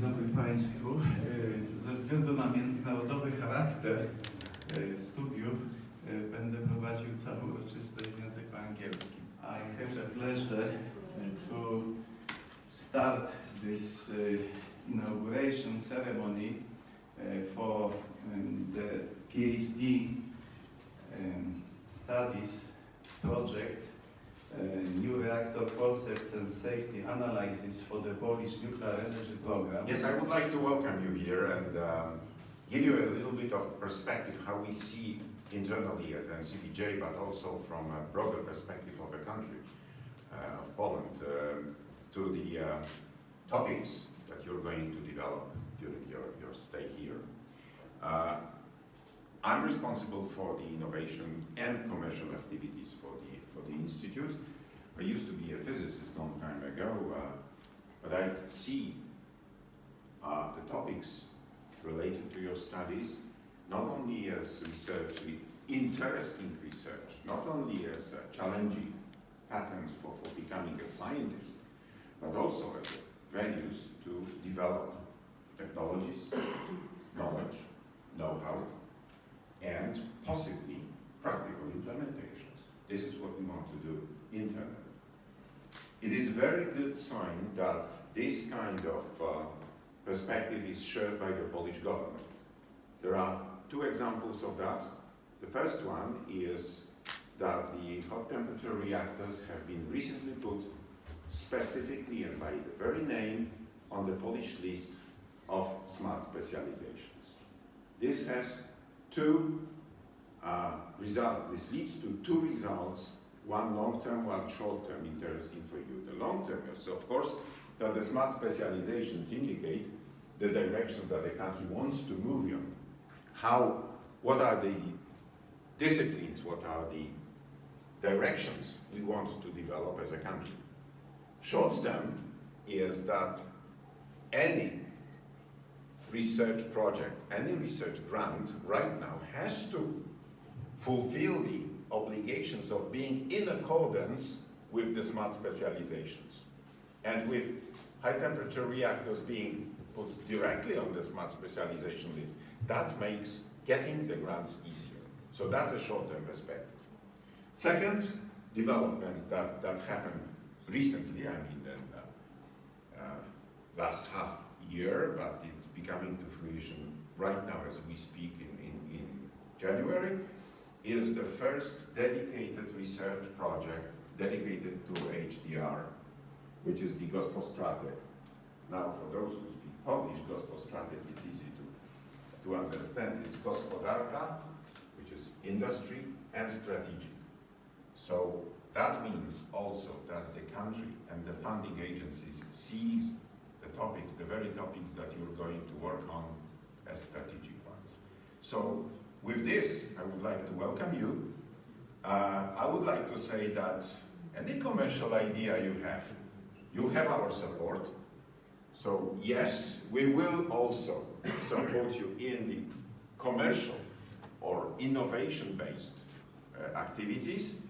dobry Państwu. Ze względu na międzynarodowy charakter studiów będę prowadził całą uroczystość w języku angielskim. I have the pleasure to start this inauguration ceremony for the PhD studies project, new reactor concepts and safety analysis for the Polish nuclear energy program. Yes, I would like to welcome you here and give you a little bit of perspective how we see internally at NCPJ, but also from a broader perspective of the country, of Poland, to the topics that you're going to develop during your stay here. I'm responsible for the innovation and commercial activities for the Institute. I used to be a physicist a long time ago, but I see the topics related to your studies not only as research, interesting research, not only as challenging patterns for becoming a scientist, but also as venues to develop technologies, knowledge, know-how, and possibly practical implementations. This is what we want to do internally. It is a very good sign that this kind of perspective is shared by the Polish government. There are two examples of that. The first one is that the hot temperature reactors have been recently put specifically and by the very name on the Polish list of smart specializations. This has two results. This leads to two results, one long-term, one short-term, interesting for you. The long-term is, of course, that the smart specializations indicate the direction that the country wants to move in. What are the disciplines, what are the directions we want to develop as a country. Short-term is that any research project, any research grant right now has to fulfill the obligations of being in accordance with the smart specializations. And with high temperature reactors being put directly on the smart specialization list, that makes getting the grants easier. So that's a short-term perspective. Second development that happened recently, I mean, last half year, but it's becoming to fruition right now as we speak in January, is the first dedicated research project dedicated to HDR, which is the Gospostratek. Now, for those who speak Polish, Gospostratek is easy to understand. It's gospodarka, which is industry, and strategic. So that means also that the country and the funding agencies sees the topics, the very topics that you're going to work on as strategic ones. So with this, I would like to welcome you. I would like to say that any commercial idea you have our support. So yes, we will also support you in the commercial or innovation-based activities,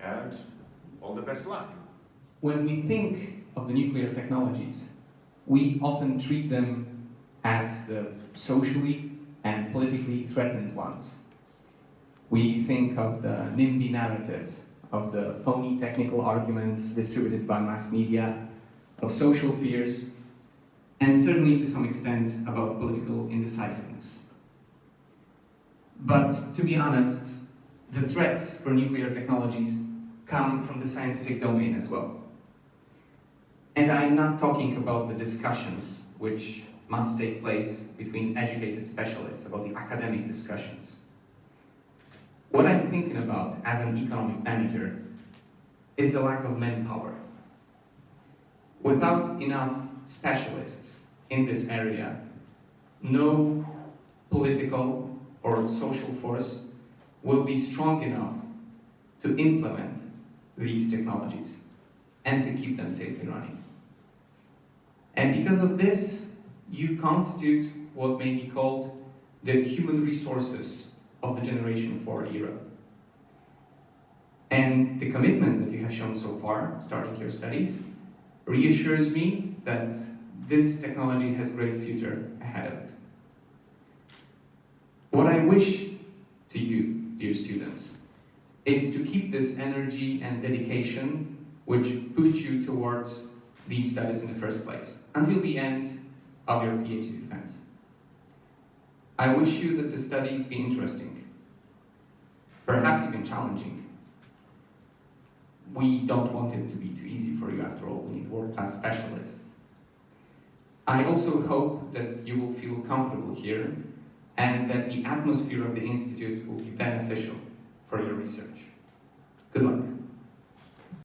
and all the best luck. When we think of the nuclear technologies, we often treat them as the socially and politically threatened ones. We think of the NIMBY narrative, of the phony technical arguments distributed by mass media, of social fears, and certainly to some extent about political indecisiveness. But to be honest, the threats for nuclear technologies come from the scientific domain as well. And I'm not talking about the discussions which must take place between educated specialists, about the academic discussions. What I'm thinking about as an economic manager is the lack of manpower. Without enough specialists in this area, no political or social force will be strong enough to implement these technologies and to keep them safely running. And because of this, you constitute what may be called the human resources of the Generation 4 era. And the commitment that you have shown so far, starting your studies, reassures me that this technology has great future ahead of it. What I wish to you, dear students, is to keep this energy and dedication which pushed you towards these studies in the first place, until the end of your PhD defense. I wish you that the studies be interesting, perhaps even challenging. We don't want it to be too easy for you, after all, we need world-class specialists. I also hope that you will feel comfortable here and that the atmosphere of the Institute will be beneficial for your research. Good luck.